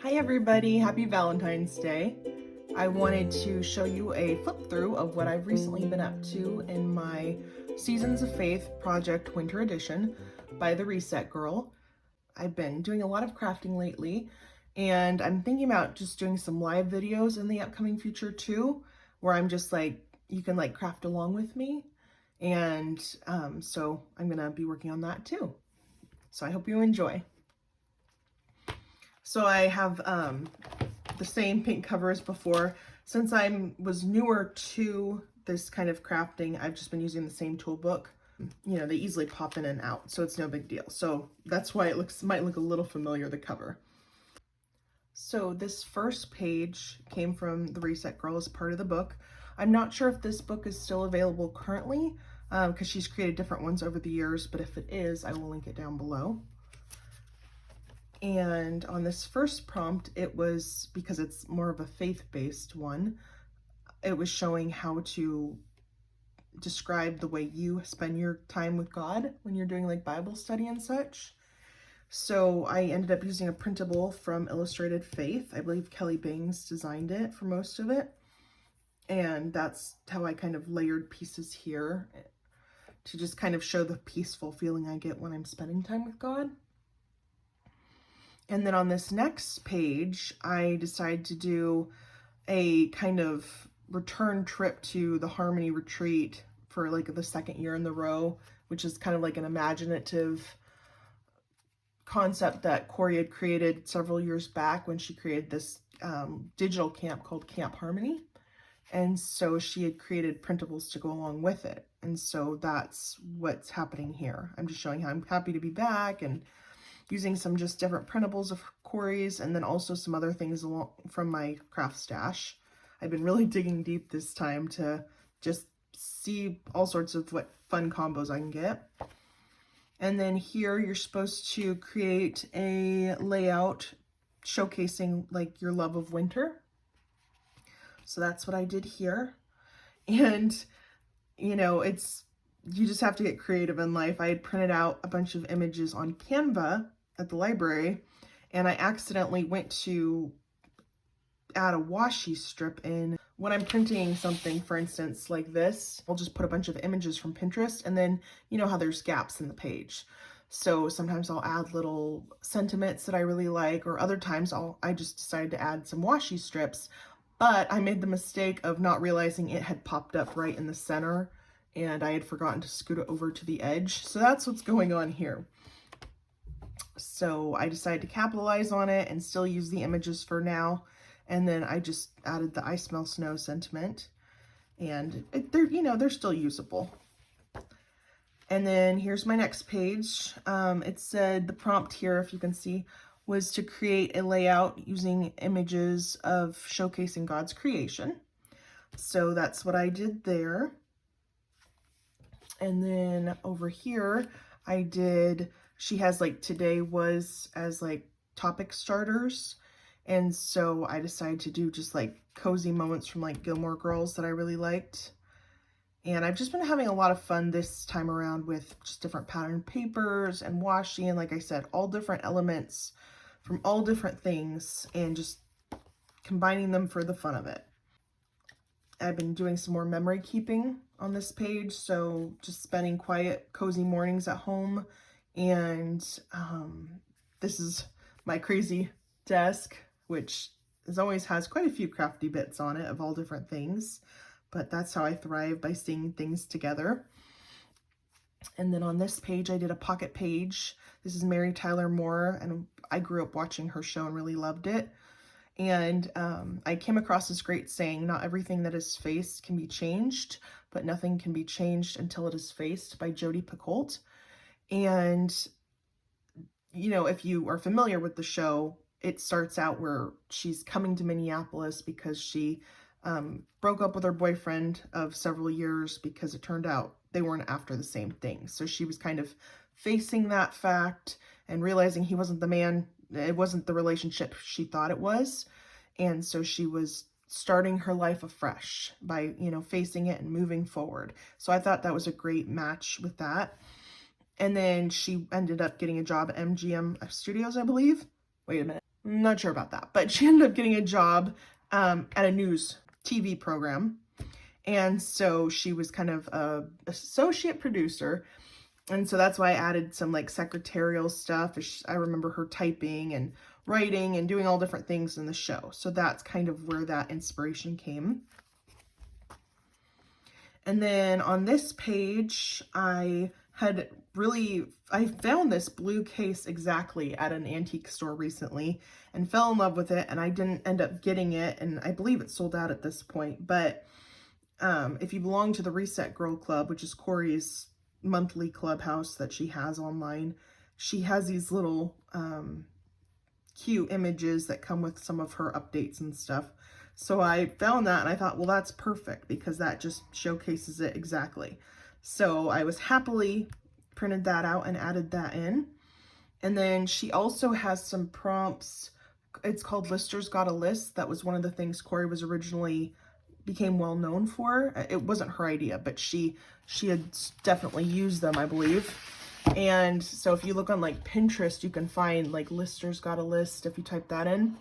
Hi everybody, happy Valentine's Day. I wanted to show you a flip through of what I've recently been up to in my Seasons of Faith Project Winter Edition by the Reset Girl. I've been doing a lot of crafting lately, and I'm thinking about just doing some live videos in the upcoming future too, where I'm just like, you can like craft along with me. And so I'm gonna be working on that too. So I hope you enjoy. So I have the same pink cover as before. Since I was newer to this kind of crafting, I've just been using the same tool book. You know, they easily pop in and out, so it's no big deal. So that's why it might look a little familiar, the cover. So this first page came from the Reset Girl as part of the book. I'm not sure if this book is still available currently, because she's created different ones over the years, but if it is, I will link it down below. And on this first prompt, it was, because it's more of a faith-based one, it was showing how to describe the way you spend your time with God when you're doing like Bible study and such. So I ended up using a printable from Illustrated Faith. I believe Kelly Bangs designed it for most of it. And that's how I kind of layered pieces here to just kind of show the peaceful feeling I get when I'm spending time with God. And then on this next page, I decided to do a kind of return trip to the Harmony Retreat for like the second year in the row, which is kind of like an imaginative concept that Corey had created several years back when she created this digital camp called Camp Harmony. And so she had created printables to go along with it. And so that's what's happening here. I'm just showing how I'm happy to be back and using some just different printables of Corey's, and then also some other things along from my craft stash. I've been really digging deep this time to just see all sorts of what fun combos I can get. And then here you're supposed to create a layout showcasing like your love of winter. So that's what I did here. And you know, you just have to get creative in life. I had printed out a bunch of images on Canva at the library, and I accidentally went to add a washi strip in. When I'm printing something, for instance, like this, I'll just put a bunch of images from Pinterest, and then you know how there's gaps in the page. So sometimes I'll add little sentiments that I really like, or other times I just decided to add some washi strips, but I made the mistake of not realizing it had popped up right in the center, and I had forgotten to scoot it over to the edge. So that's what's going on here. So I decided to capitalize on it and still use the images for now. And then I just added the I smell snow sentiment, and they're still usable. And then here's my next page. It said the prompt here, if you can see, was to create a layout using images of showcasing God's creation. So that's what I did there. And then over here, she has like today was as like topic starters. And so I decided to do just like cozy moments from like Gilmore Girls that I really liked. And I've just been having a lot of fun this time around with just different pattern papers and washi. And like I said, all different elements from all different things and just combining them for the fun of it. I've been doing some more memory keeping on this page, so just spending quiet, cozy mornings at home. And this is my crazy desk, which always has quite a few crafty bits on it of all different things, but that's how I thrive, by seeing things together. And then on this page, I did a pocket page. This is Mary Tyler Moore, and I grew up watching her show and really loved it. And I came across this great saying, not everything that is faced can be changed, but nothing can be changed until it is faced, by Jodi Picoult. And, you know, if you are familiar with the show, it starts out where she's coming to Minneapolis because she broke up with her boyfriend of several years because it turned out they weren't after the same thing. So she was kind of facing that fact and realizing he wasn't the man. It wasn't the relationship she thought it was. And so she was starting her life afresh by, you know, facing it and moving forward. So I thought that was a great match with that. And then she ended up getting a job at MGM Studios, I believe. Wait a minute. I'm not sure about that, but she ended up getting a job at a news TV program. And so she was kind of a associate producer. And so that's why I added some like secretarial stuff. I remember her typing and writing and doing all different things in the show. So that's kind of where that inspiration came. And then on this page, I found this blue case exactly at an antique store recently and fell in love with it, and I didn't end up getting it, and I believe it's sold out at this point. But if you belong to the Reset Girl Club, which is Corey's monthly clubhouse that she has online, she has these little cute images that come with some of her updates and stuff. So I found that and I thought, well, that's perfect because that just showcases it exactly. So I was happily printed that out and added that in. And then she also has some prompts. It's called Lister's Got a List. That was one of the things Corey was originally became well known for. It wasn't her idea, but she had definitely used them, I believe. And so if you look on like Pinterest, you can find like Lister's Got a List if you type that in.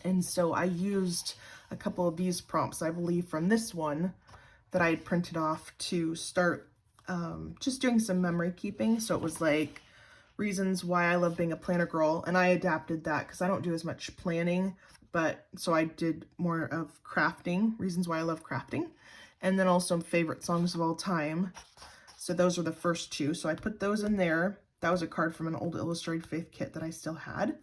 And so I used a couple of these prompts, I believe, from this one that I had printed off to start just doing some memory keeping. So it was like reasons why I love being a planner girl, and I adapted that because I don't do as much planning, but so I did more of crafting, reasons why I love crafting, and then also favorite songs of all time. So those are the first two. So I put those in there. That was a card from an old Illustrated Faith kit that I still had,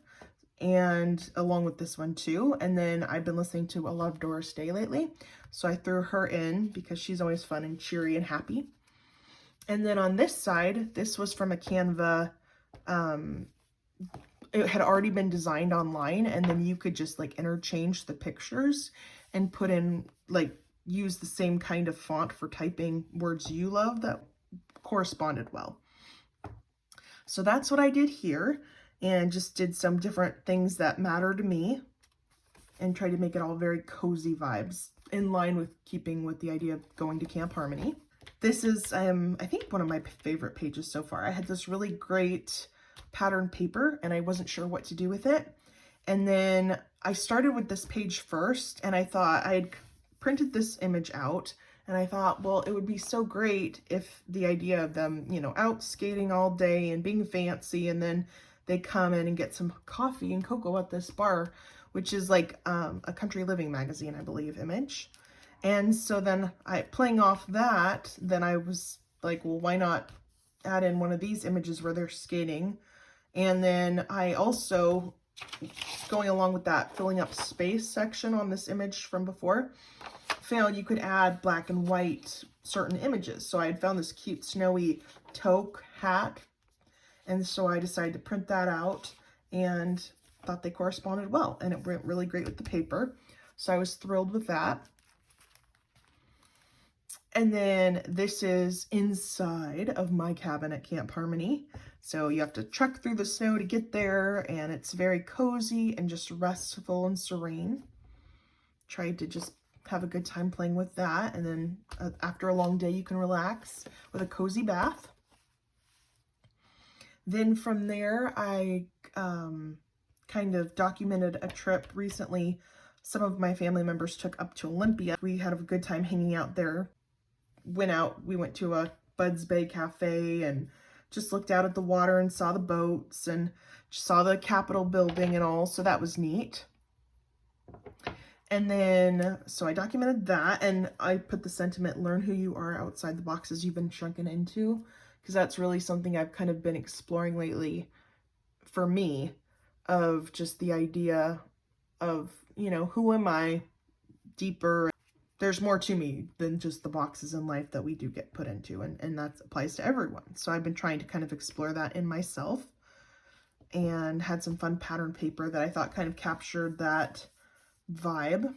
and along with this one too. And then I've been listening to a lot of Doris Day lately, so I threw her in because she's always fun and cheery and happy. And then on this side, this was from a Canva. It had already been designed online, and then you could just like interchange the pictures and put in like use the same kind of font for typing words you love that corresponded well. So that's what I did here, and just did some different things that matter to me and tried to make it all very cozy vibes in line with keeping with the idea of going to Camp Harmony. This is, I think, one of my favorite pages so far. I had this really great pattern paper and I wasn't sure what to do with it. And then I started with this page first, and I thought I had printed this image out, and I thought, well, it would be so great if the idea of them, you know, out skating all day and being fancy, and then they come in and get some coffee and cocoa at this bar, which is like a Country Living magazine, I believe, image. And so then playing off that, then I was like, well, why not add in one of these images where they're skating? And then I also, going along with that filling up space section on this image from before, found you could add black and white certain images. So I had found this cute snowy toque hat, and so I decided to print that out and thought they corresponded well, and it went really great with the paper. So I was thrilled with that. And then this is inside of my cabin at Camp Harmony. So you have to trek through the snow to get there, and it's very cozy and just restful and serene. Tried to just have a good time playing with that, and then after a long day you can relax with a cozy bath. Then from there I kind of documented a trip recently some of my family members took up to Olympia. We had a good time hanging out there. We went to a Bud's Bay Cafe and just looked out at the water and saw the boats and saw the Capitol building and all, so that was neat. And then, so I documented that, and I put the sentiment, learn who you are outside the boxes you've been shrunken into, because that's really something I've kind of been exploring lately for me, of just the idea of, you know, who am I deeper. There's more to me than just the boxes in life that we do get put into, and that applies to everyone. So I've been trying to kind of explore that in myself, and had some fun pattern paper that I thought kind of captured that vibe.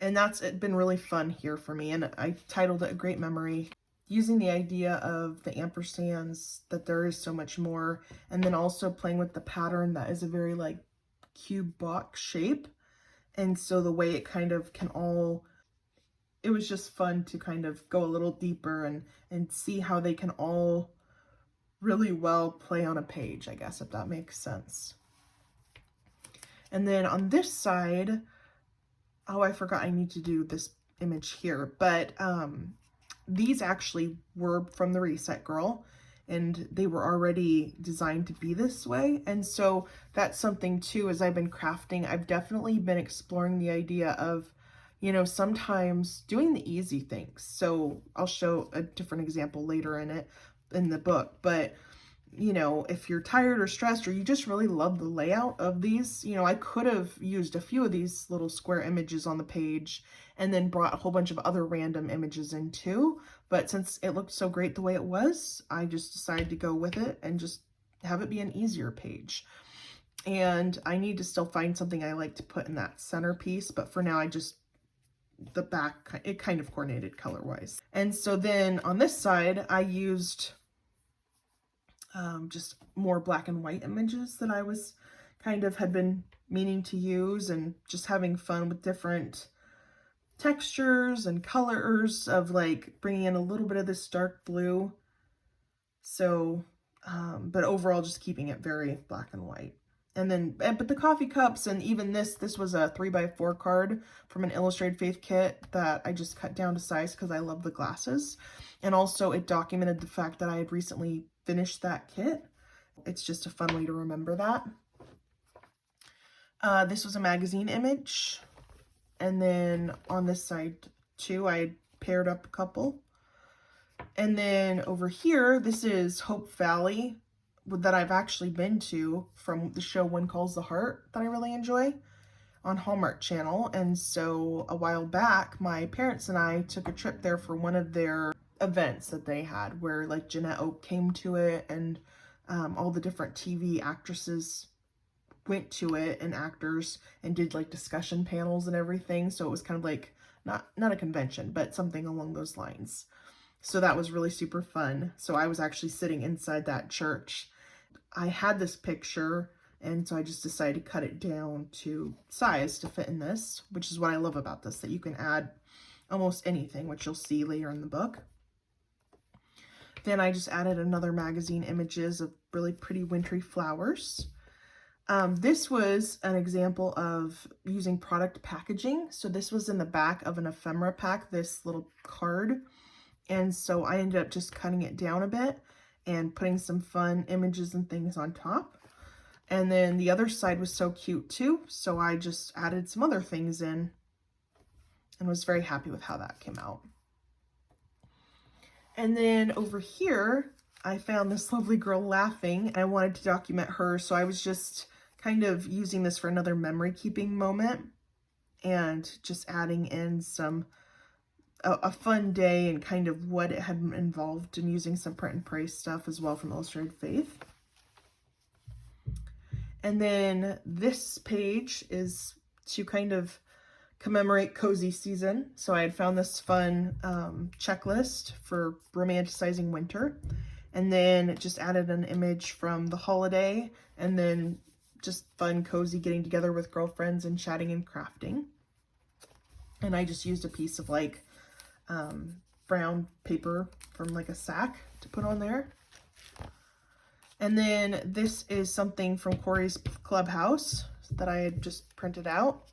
And that's been really fun here for me, and I titled it A Great Memory, using the idea of the ampersands, that there is so much more, and then also playing with the pattern that is a very like cube box shape. And so the way it kind of can all, it was just fun to kind of go a little deeper and see how they can all really well play on a page, I guess, if that makes sense. And then on this side, oh, I forgot I need to do this image here, but these actually were from the Reset Girl, and they were already designed to be this way. And so that's something too, as I've been crafting, I've definitely been exploring the idea of, you know, sometimes doing the easy things. So I'll show a different example later in the book, but you know, if you're tired or stressed, or you just really love the layout of these, you know, I could have used a few of these little square images on the page and then brought a whole bunch of other random images in too. But since it looked so great the way it was, I just decided to go with it and just have it be an easier page. And I need to still find something I like to put in that centerpiece, but for now the back, it kind of coordinated color-wise. And so then on this side, I used just more black and white images that I was had been meaning to use, and just having fun with different textures and colors of like bringing in a little bit of this dark blue. So, but overall just keeping it very black and white. And then, but the coffee cups, and even this was a 3x4 card from an Illustrated Faith kit that I just cut down to size because I love the glasses. And also it documented the fact that I had recently finished that kit. It's just a fun way to remember that. This was a magazine image. And then on this side too, I had paired up a couple. And then over here, this is Hope Valley that I've actually been to from the show One Calls the Heart that I really enjoy on Hallmark Channel. And so a while back, my parents and I took a trip there for one of their events that they had, where like Jeanette Oak came to it, and all the different TV actresses went to it, and actors, and did like discussion panels and everything. So it was kind of like not a convention, but something along those lines. So that was really super fun. So I was actually sitting inside that church. I had this picture, and so I just decided to cut it down to size to fit in this, which is what I love about this, that you can add almost anything, which you'll see later in the book. Then I just added another magazine images of really pretty wintry flowers. This was an example of using product packaging. So this was in the back of an ephemera pack, this little card. And so I ended up just cutting it down a bit and putting some fun images and things on top. And then the other side was so cute too, so I just added some other things in and was very happy with how that came out. And then over here, I found this lovely girl laughing, and I wanted to document her, so I was just kind of using this for another memory keeping moment and just adding in a fun day and kind of what it had involved, and using some print and pray stuff as well from Illustrated Faith. And then this page is to kind of commemorate cozy season. So I had found this fun checklist for romanticizing winter, and then just added an image from the holiday, and then just fun, cozy getting together with girlfriends and chatting and crafting. And I just used a piece of like brown paper from like a sack to put on there. And then this is something from Corey's Clubhouse that I had just printed out.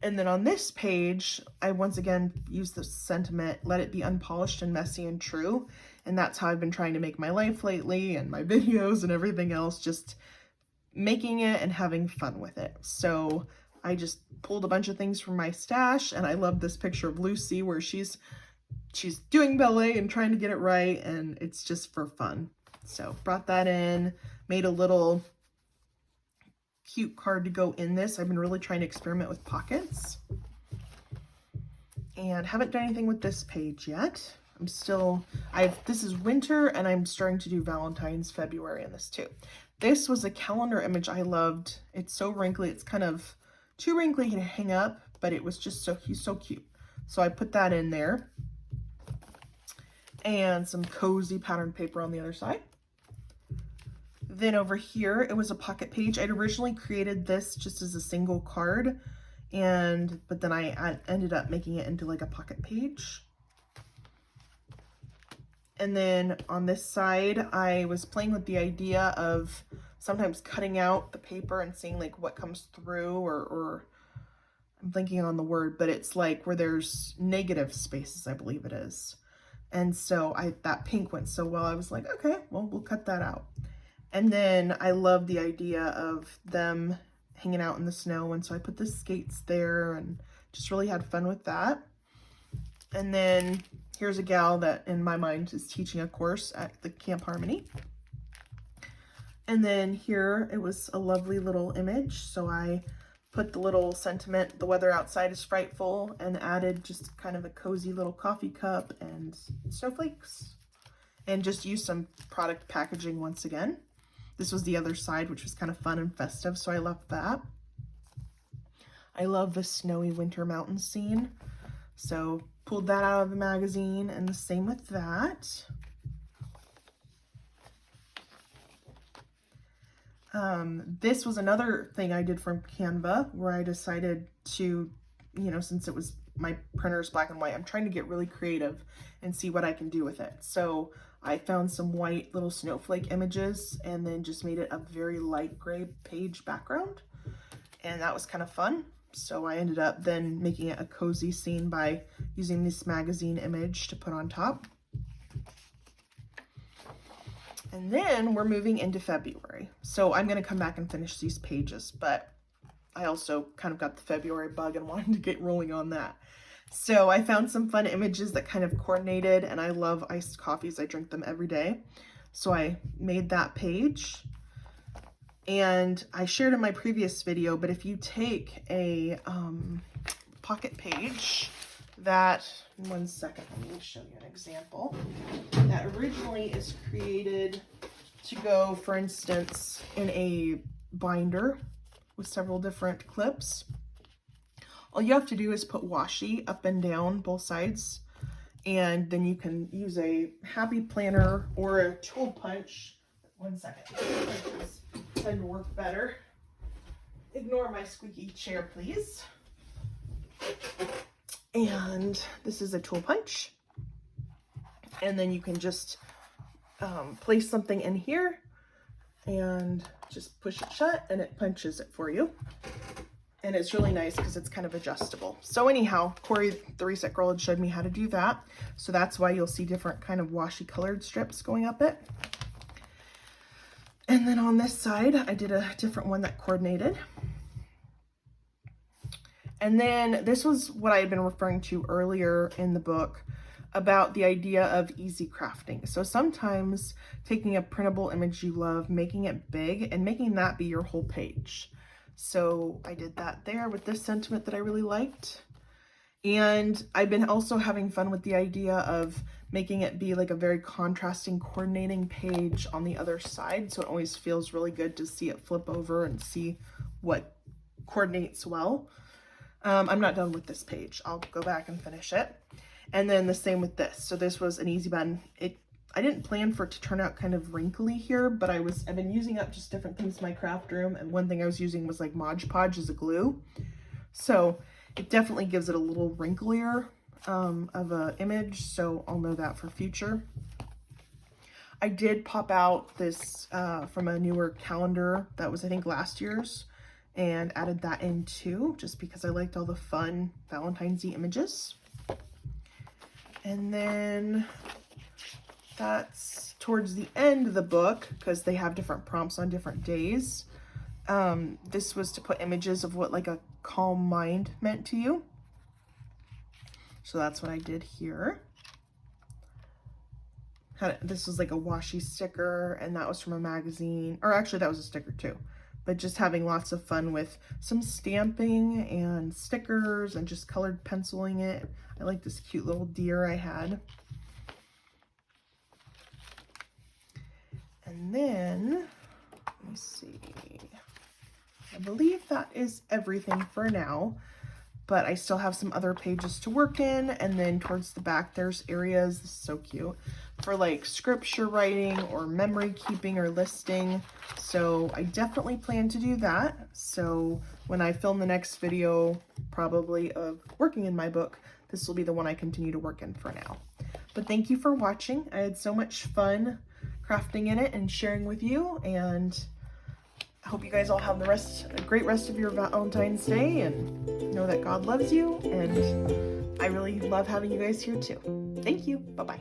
And then on this page, I once again used the sentiment, let it be unpolished and messy and true. And that's how I've been trying to make my life lately, and my videos and everything else, just making it and having fun with it. So I just pulled a bunch of things from my stash, and I love this picture of Lucy where she's doing ballet and trying to get it right, and it's just for fun. So brought that in, made a little cute card to go in this. I've been really trying to experiment with pockets, and haven't done anything with this page yet. This is winter, and I'm starting to do Valentines February in this too. This was a calendar image I loved. It's so wrinkly. It's kind of too wrinkly to hang up, but it was just so cute. So I put that in there, and some cozy patterned paper on the other side. Then over here, it was a pocket page. I'd originally created this just as a single card, but then I ended up making it into like a pocket page. And then on this side, I was playing with the idea of sometimes cutting out the paper and seeing like what comes through, or I'm thinking on the word, but it's like where there's negative spaces, I believe it is. And so that pink went so well, I was like, okay, well, we'll cut that out. And then I love the idea of them hanging out in the snow, and so I put the skates there and just really had fun with that. And then here's a gal that in my mind is teaching a course at the Camp Harmony. And then here it was a lovely little image, so I put the little sentiment, the weather outside is frightful, and added just kind of a cozy little coffee cup and snowflakes, and just used some product packaging once again. This was the other side, which was kind of fun and festive, so I loved that. I love the snowy winter mountain scene, so pulled that out of the magazine, and the same with that. This was another thing I did from Canva, where I decided to, since it was my printer's black and white, I'm trying to get really creative and see what I can do with it. So I found some white little snowflake images and then just made it a very light gray page background. And that was kind of fun. So I ended up then making it a cozy scene by using this magazine image to put on top. And then we're moving into February. So I'm going to come back and finish these pages, but I also kind of got the February bug and wanted to get rolling on that. So I found some fun images that kind of coordinated, and I love iced coffees. I drink them every day. So I made that page. And I shared in my previous video, but if you take a pocket page that, one second, let me show you an example, that originally is created to go, for instance, in a binder with several different clips. All you have to do is put washi up and down both sides, and then you can use a happy planner or a tool punch. One second. Tend to work better. Ignore my squeaky chair, please. And this is a tool punch. And then you can just place something in here and just push it shut and it punches it for you. And it's really nice because it's kind of adjustable. So anyhow, Corey, the Reset Girl, had showed me how to do that. So that's why you'll see different kind of washi colored strips going up it. And then on this side, I did a different one that coordinated. And then this was what I had been referring to earlier in the book about the idea of easy crafting. So sometimes taking a printable image you love, making it big, and making that be your whole page. So I did that there with this sentiment that I really liked. And I've been also having fun with the idea of making it be like a very contrasting, coordinating page on the other side. So it always feels really good to see it flip over and see what coordinates well. I'm not done with this page. I'll go back and finish it. And then the same with this. So this was an easy button. I didn't plan for it to turn out kind of wrinkly here, but I've been using up just different things in my craft room. And one thing I was using was like Mod Podge as a glue. So it definitely gives it a little wrinklier of a image. So I'll know that for future. I did pop out this from a newer calendar that was, I think, last year's, and added that in too, just because I liked all the fun Valentine's-y images. And then that's towards the end of the book, because they have different prompts on different days. This was to put images of what like a calm mind meant to you. So that's what I did here. This was like a washi sticker, and that was from a magazine, or actually that was a sticker too. But just having lots of fun with some stamping and stickers and just colored penciling it. I like this cute little deer I had. And then, let me see. I believe that is everything for now, but I still have some other pages to work in. And then towards the back, there's areas, this is so cute, for like scripture writing or memory keeping or listing. So I definitely plan to do that. So when I film the next video, probably of working in my book, this will be the one I continue to work in for now. But thank you for watching. I had so much fun crafting in it and sharing with you, and I hope you guys all have a great rest of your Valentine's Day, and know that God loves you, and I really love having you guys here too. Thank you. Bye-bye.